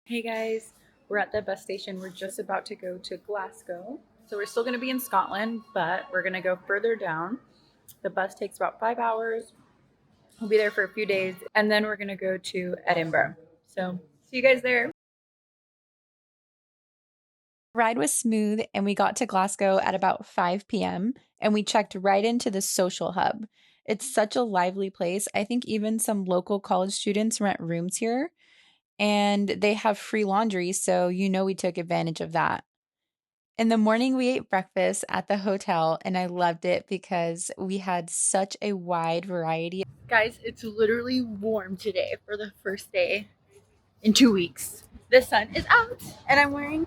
Hey guys, we're at the bus station. We're just about to go to Glasgow. So we're still going to be in Scotland, but we're going to go further down. The bus takes about 5 hours. We'll be there for a few days, and then we're going to go to Edinburgh. So see you guys there. Ride was smooth and we got to Glasgow at about 5 p.m. and we checked right into the social hub. It's such a lively place. I think even some local college students rent rooms here and they have free laundry, so we took advantage of that. In the morning, we ate breakfast at the hotel and I loved it because we had such a wide variety. Guys, it's literally warm today for the first day in 2 weeks. The sun is out, and I'm wearing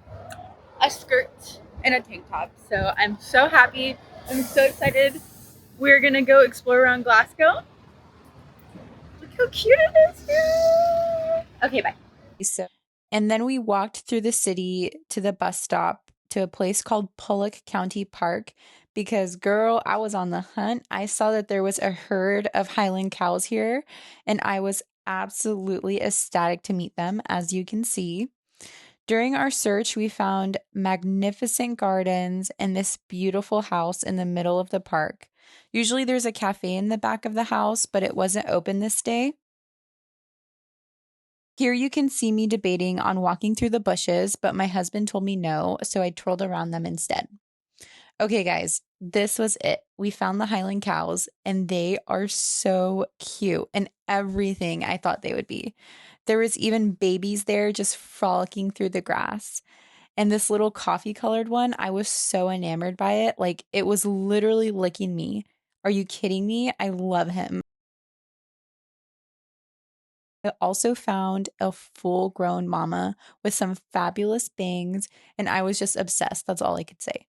a skirt and a tank top. So I'm so happy. I'm so excited. We're going to go explore around Glasgow. Look how cute it is here. Okay, bye. So, and then we walked through the city to the bus stop to a place called Pollock County Park because, girl, I was on the hunt. I saw that there was a herd of Highland cows here, and I was absolutely ecstatic to meet them, as you can see. During our search, we found magnificent gardens and this beautiful house in the middle of the park. Usually there's a cafe in the back of the house, but it wasn't open this day. Here you can see me debating on walking through the bushes, but my husband told me no, so I twirled around them instead. Okay, guys, this was it. We found the Highland cows, and they are so cute and everything I thought they would be. There was even babies there just frolicking through the grass. And this little coffee colored one, I was so enamored by it. Like, it was literally licking me. Are you kidding me? I love him. I also found a full grown mama with some fabulous bangs, and I was just obsessed. That's all I could say.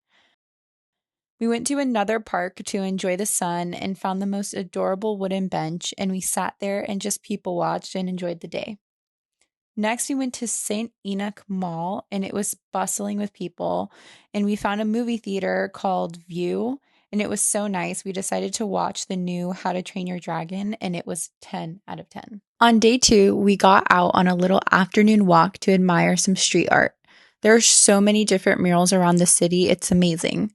We went to another park to enjoy the sun and found the most adorable wooden bench, and we sat there and just people watched and enjoyed the day. Next, we went to St. Enoch Mall, and it was bustling with people, and we found a movie theater called View, and it was so nice. We decided to watch the new How to Train Your Dragon, and it was 10 out of 10. On day two, we got out on a little afternoon walk to admire some street art. There are so many different murals around the city, it's amazing.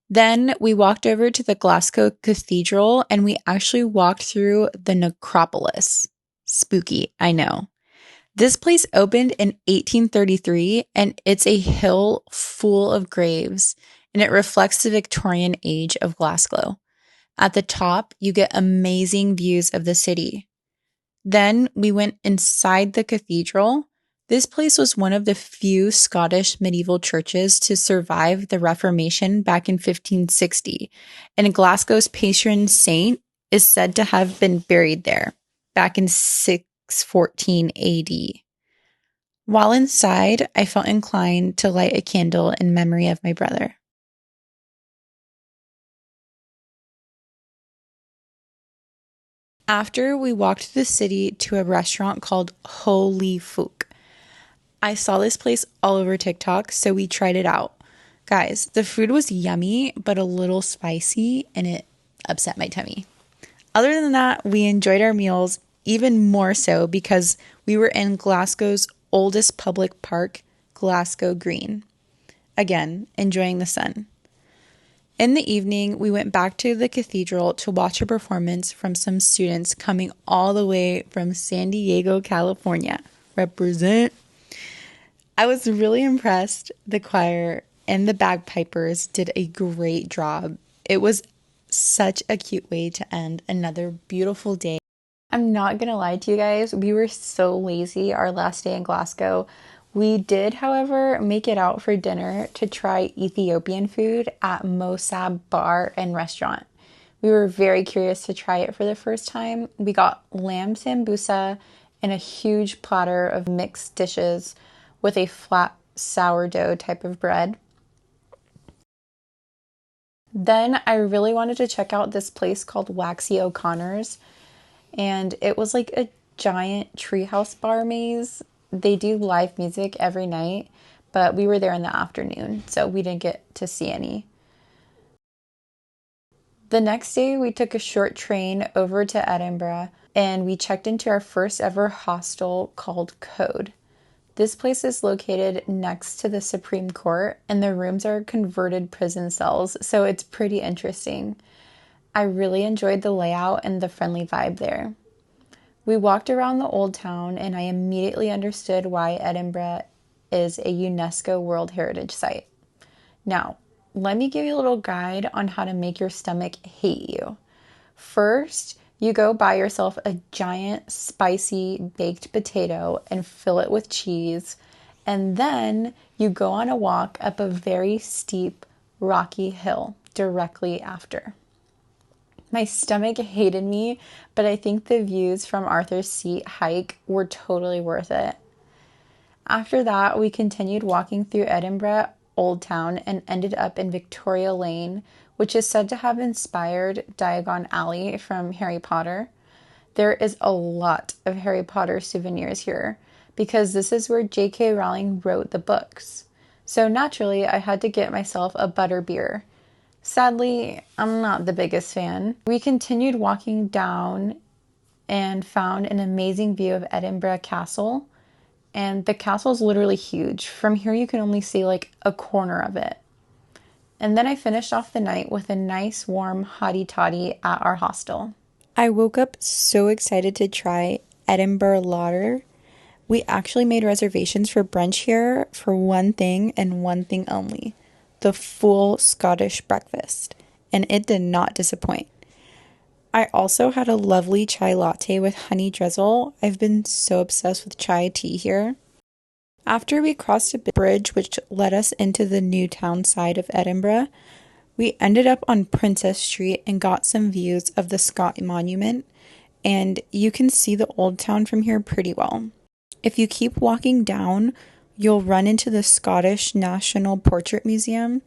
Then we walked over to the Glasgow Cathedral and we actually walked through the necropolis. Spooky, I know. This place opened in 1833 and it's a hill full of graves and it reflects the Victorian age of Glasgow. At the top, you get amazing views of the city. Then we went inside the cathedral. This place was one of the few Scottish medieval churches to survive the Reformation back in 1560, and Glasgow's patron saint is said to have been buried there back in 614 AD. While inside, I felt inclined to light a candle in memory of my brother. After we walked the city to a restaurant called Holy Folk. I saw this place all over TikTok, so we tried it out. Guys, the food was yummy, but a little spicy, and it upset my tummy. Other than that, we enjoyed our meals even more so because we were in Glasgow's oldest public park, Glasgow Green. Again, enjoying the sun. In the evening, we went back to the cathedral to watch a performance from some students coming all the way from San Diego, California. Represent. I was really impressed. The choir and the bagpipers did a great job. It was such a cute way to end another beautiful day. I'm not gonna lie to you guys, we were so lazy our last day in Glasgow. We did, however, make it out for dinner to try Ethiopian food at Mosab Bar and Restaurant. We were very curious to try it for the first time. We got lamb sambusa and a huge platter of mixed dishes with a flat sourdough type of bread. Then I really wanted to check out this place called Waxy O'Connor's, and it was like a giant treehouse bar maze. They do live music every night, but we were there in the afternoon, so we didn't get to see any. The next day, we took a short train over to Edinburgh and we checked into our first ever hostel called Code. This place is located next to the Supreme Court, and the rooms are converted prison cells, so it's pretty interesting. I really enjoyed the layout and the friendly vibe there. We walked around the old town, and I immediately understood why Edinburgh is a UNESCO World Heritage Site. Now, let me give you a little guide on how to make your stomach hate you. First, you go buy yourself a giant spicy baked potato and fill it with cheese, and then you go on a walk up a very steep, rocky hill directly after. My stomach hated me, but I think the views from Arthur's Seat hike were totally worth it. After that, we continued walking through Edinburgh Old Town and ended up in Victoria Lane, which is said to have inspired Diagon Alley from Harry Potter. There is a lot of Harry Potter souvenirs here because this is where J.K. Rowling wrote the books. So naturally, I had to get myself a butterbeer. Sadly, I'm not the biggest fan. We continued walking down and found an amazing view of Edinburgh Castle. And the castle is literally huge. From here, you can only see like a corner of it. And then I finished off the night with a nice warm hottie toddy at our hostel. I woke up so excited to try Edinburgh Lauder. We actually made reservations for brunch here for one thing and one thing only: the full Scottish breakfast. And it did not disappoint. I also had a lovely chai latte with honey drizzle. I've been so obsessed with chai tea here. After we crossed a bridge which led us into the new town side of Edinburgh, we ended up on Princess Street and got some views of the Scott Monument, and you can see the old town from here pretty well. If you keep walking down, you'll run into the Scottish National Portrait Museum.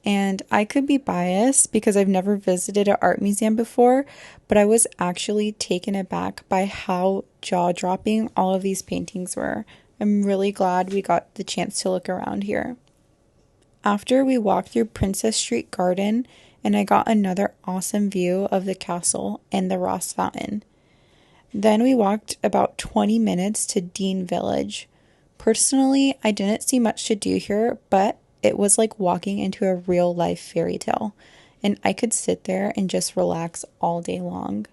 And I could be biased because I've never visited an art museum before, but I was actually taken aback by how jaw-dropping all of these paintings were. I'm really glad we got the chance to look around here. After we walked through Princess Street Garden, and I got another awesome view of the castle and the Ross Fountain. Then we walked about 20 minutes to Dean Village. Personally, I didn't see much to do here, but it was like walking into a real-life fairy tale, and I could sit there and just relax all day long.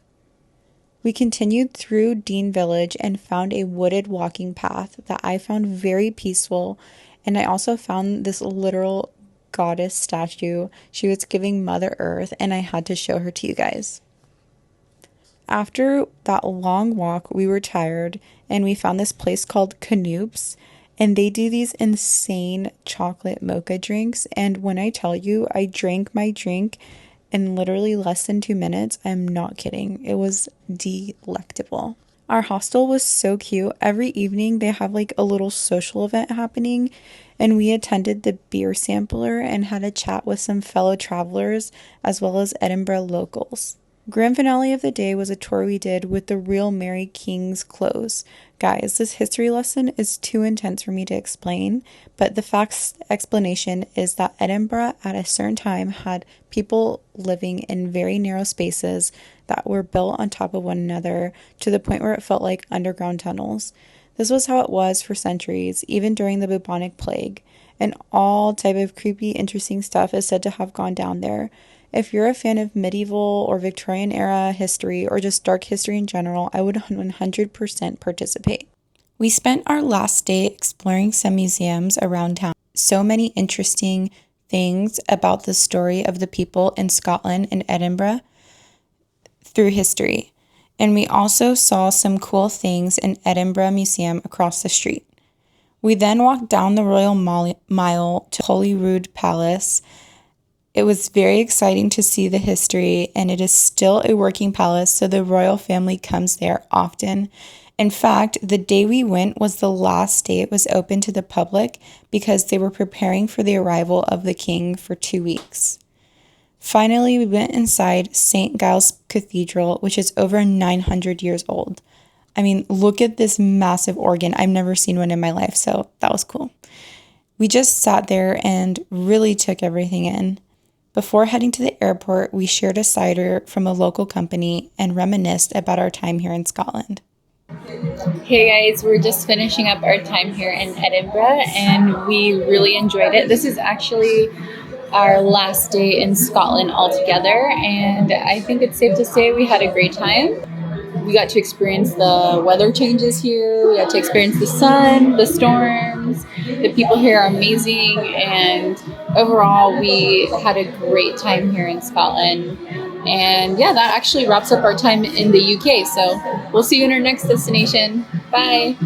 We continued through Dean Village and found a wooded walking path that I found very peaceful, and I also found this literal goddess statue. She was giving Mother Earth, and I had to show her to you guys. After that long walk, we were tired, and we found this place called Canoop's, and they do these insane chocolate mocha drinks. And when I tell you, I drank my drink in literally less than 2 minutes, I'm not kidding. It was delectable. Our hostel was so cute. Every evening they have like a little social event happening, and we attended the beer sampler and had a chat with some fellow travelers as well as Edinburgh locals. Grand finale of the day was a tour we did with the real Mary King's clothes. Guys, this history lesson is too intense for me to explain, but the facts explanation is that Edinburgh at a certain time had people living in very narrow spaces that were built on top of one another to the point where it felt like underground tunnels. This was how it was for centuries, even during the bubonic plague, and all type of creepy, interesting stuff is said to have gone down there. If you're a fan of medieval or Victorian era history or just dark history in general, I would 100% participate. We spent our last day exploring some museums around town. So many interesting things about the story of the people in Scotland and Edinburgh through history. And we also saw some cool things in Edinburgh Museum across the street. We then walked down the Royal Mile to Holyrood Palace. It was very exciting to see the history, and it is still a working palace, so the royal family comes there often. In fact, the day we went was the last day it was open to the public because they were preparing for the arrival of the king for 2 weeks. Finally, we went inside St. Giles Cathedral, which is over 900 years old. I mean, look at this massive organ. I've never seen one in my life, so that was cool. We just sat there and really took everything in. Before heading to the airport, we shared a cider from a local company and reminisced about our time here in Scotland. Hey guys, we're just finishing up our time here in Edinburgh and we really enjoyed it. This is actually our last day in Scotland altogether, and I think it's safe to say we had a great time. We got to experience the weather changes here, we got to experience the sun, the storms. The people here are amazing, and overall, we had a great time here in Scotland. And yeah, that actually wraps up our time in the UK. So we'll see you in our next destination. Bye.